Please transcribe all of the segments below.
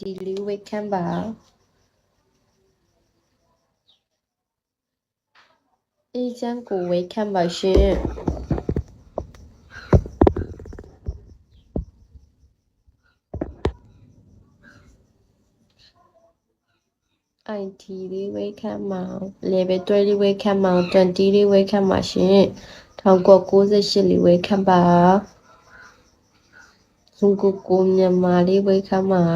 ဒီလေးဝေခန့်ပါအေးချမ်းကိုဝေခန့်ပါရှင်IT လေးဝေခန့်ပါ level 3လေးဝေခန့်ပါ20လေးဝေခန့်ပါရှင်1998လေးဝေခန့်ပါဇုံကိုမြန်မာလေးဝေခန့်ပါ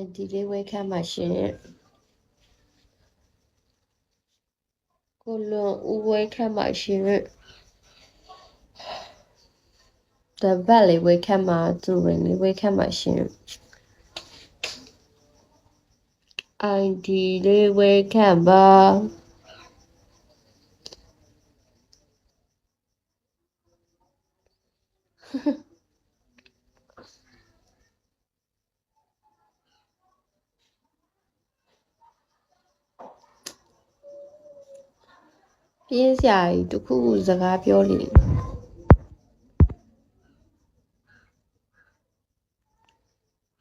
ID လေးဝေခန့်ပါရှင်ကိုလွန်ဦးဝေခန့်ပါရှင်တပတ်လေးဝေခန့်ပါသူရင်လေးဝေခန့်ပါရှင် ID လေးဝေခန့်ပါပြင်းစရာကြီးတစ်ခုခုစကားပြောလေ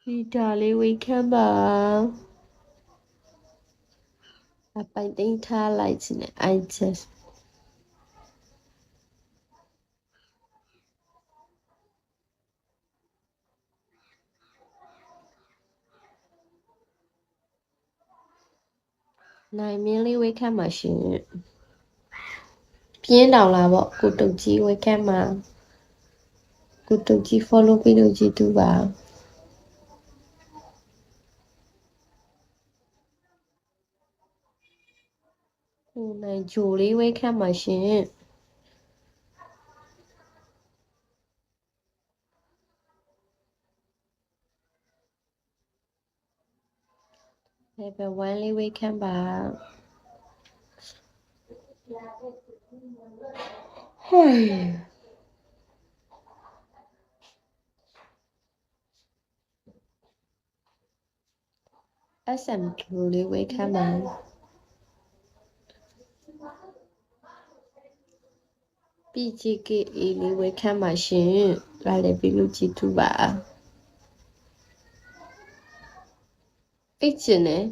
ဟီတာလေးဝေခန့်ပါအပိုင်သိမ်းထားလိုက်ခြင်းနဲ့ I just နိုင်မင်းလေးဝေခန့်ပါရှင်ပြင်းတောင်လာပေါ့ကိုတုတ်ကြီးဝေခန့်ပါကိုတုတ်ကြီး follow ပေးလို့ကြည့်တူပါကိုနိုင်ဂျိုလေးဝေခန့်ပါရှင်level 1လေးဝေခန့်ပါဟဲ့SM2 လေးဝေခန့်ပါPGKA လေးဝေခန့်ပါရှင်လာလေပြီးလို့ကြည့်တူပါအိတ်ချင်တယ်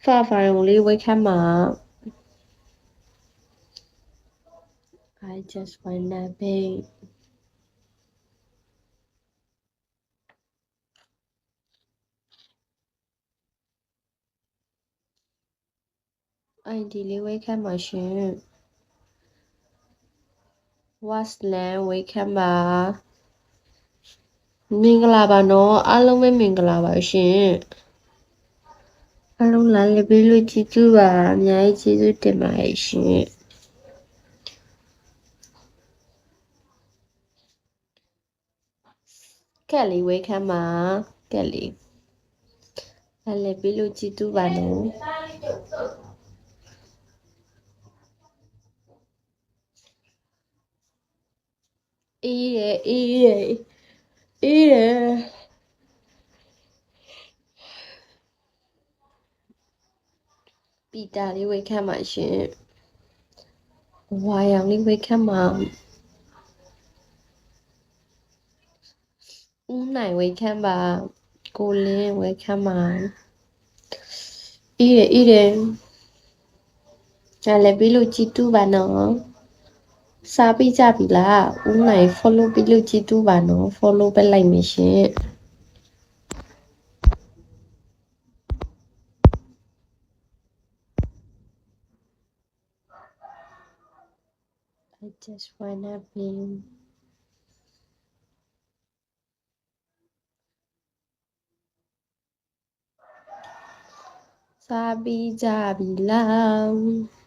ဖာဖိုင်လေးဝေခန့်ပါ I just wanna be ID လေးဝေခန့်ပါရှင် Wasland ဝေခန့်ပါမင်္ဂလာပါနော်အားလုံးပဲမင်္ဂလာပါရှင်အားလုံးလာလေပြီးလို့ကြည့်ကြပါအများကြီးကျေးဇူးတင်ပါတယ်ရှင်ကက်လေးဝေခန့်ပါကက်လေးလာလေပြီးလို့ကြည့်တူပါနော်အေးတယ်အေးတယ်အေးတယ်ပီတာလေးဝေခန့်ပါရှင်ဝါရောင်လေးဝေခန့်ပါဦးနိုင်ဝေခန့်ပါကိုလင်းဝေခန့်ပါအေးတယ်အေးတယ်လာလေပြီးလို့ကြည့်တူပါနော်စားပြီးကြပြီလားဦးနိုင် follow ပြီးလို့ကြည့်တူပါနော် follow ပဲလိုက်မယ်ရှင် I just wanna be စားပြီးကြပြီလား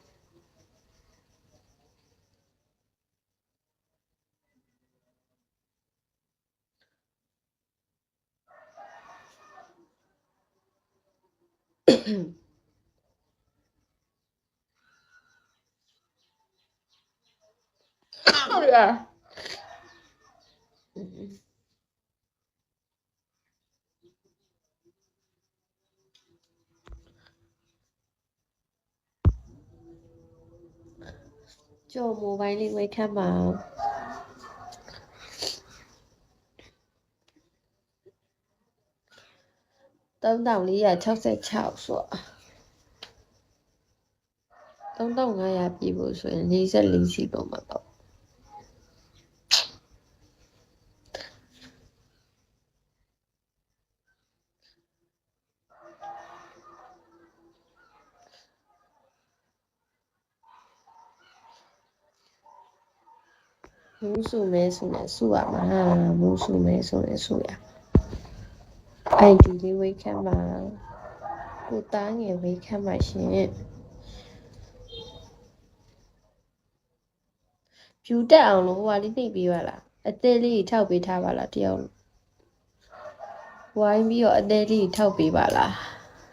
ဟုတ်လားကြော်မိုဘိုင်းလေးဝေခန့်ပါ 3466ဆို3500ပြည့်ဖို့ဆိုရင်44စီပုံမှာပေါ့မူးစုမဲဆိုနေစုရမှာမူးစုမဲဆိုနေစုရအိုင်ဒီလေးဝေးခမ်းမှာကိုသားငယ်ဝေးခမ်းမှာရှင်ဖြူတက်အောင်လို့ဟိုဟာလေးနှိပ်ပေးပါလားအသေးလေးထောက်ပေးထားပါလားတယောက်ဝိုင်းပြီးတော့အသေးလေးထောက်ပေးပါလား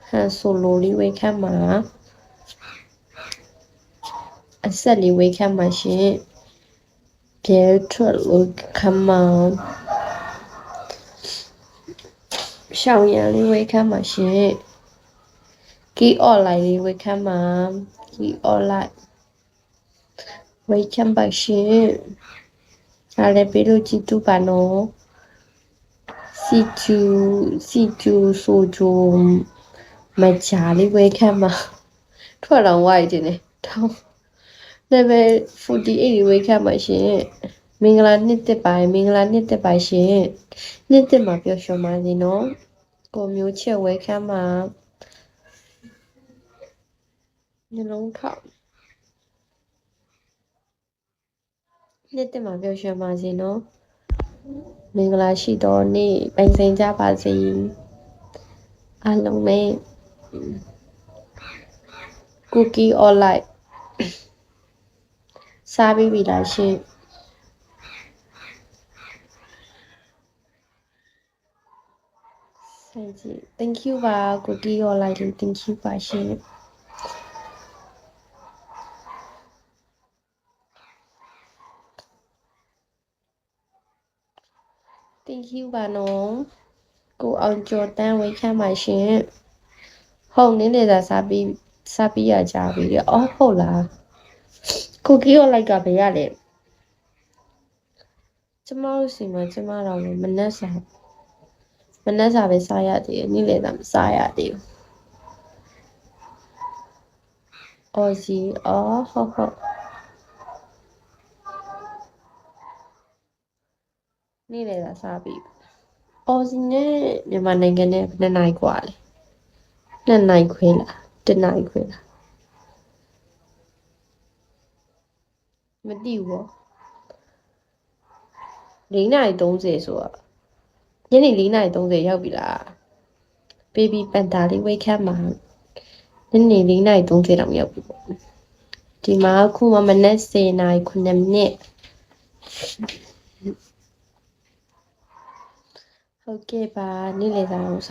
ဟန်ဆိုလိုလေးဝေးခမ်းမှာအဆက်လေးဝေးခမ်းမှာရှင်ပြဲထွက်လို့ခမ်းမှာရှောင်းရံလေးဝေးခမ်းမှာရှင်ကီအွန်လိုင်းလေးဝေးခမ်းမှာကီအွန်လိုင်းဝေးခမ်းပါရှင်အားလည်းပေးလို့ကြည့်တူပါနော်စီကျူဆိုဂျူမချာလေးဝေးခမ်းမှာထွက်တော့ဝိုက်တယ်နေထောင်း level 48ဝေးခမ်းမှာရှင်မင်္ဂလာနှစ်သက်ပါမင်္ဂလာနှစ်သက်ပါရှင်နှစ်သက်မှာပျော်ရွှင်ပါစေနော်ကိုမျိုးချက်ဝေးခမ်းမှာနှလုံးထောက်နှစ်သက်မှာပျော်ရွှင်ပါစေနော်မင်္ဂလာရှိတော်နေ့ပိုင်ဆိုင်ကြပါစေအားလုံးပဲကူကီအွန်လိုင်းစားပြီးပြီလားရှင်ဆိုင်ကြည့် thank you ပါကူကီအွန်လိုင်းလေး thank you ပါရှင်thank you ပါနော်ကိုအောင်ကျော်တန်းဝေးခမ်းပါရှင်ဟုတ်နင်းလေသာစားပြီးရကြပြီအော်ဟုတ်လားကိုကီရောလိုက်ကဘယ်ရလဲကျမတို့စီမှာကျမတော်လည်းမနှက်စာပဲစားရသေးတယ်နေ့လေသာမစားရသေးဘူးအော်စီအော်ဟုတ်နေ့လေသာစားပြီးအော်စီနဲ့မြန်မာနိုင်ငံနဲ့ဘယ်နှစ်နိုင်กว่าလဲ2နိုင်ခွဲလား1နိုင်ခွဲလားမသိဘူးပေါ့4:30ဆိုတော့ညနေ4:30ရောက်ပြီလား baby panda လေးဝေးခမ်းမှာညနေ4:30တောင်ရောက်ပြီပေါ့ဒီမှာအခုမနက်10:09မိနစ်ဟုတ်ကဲ့ပါနေ့လည်စာကို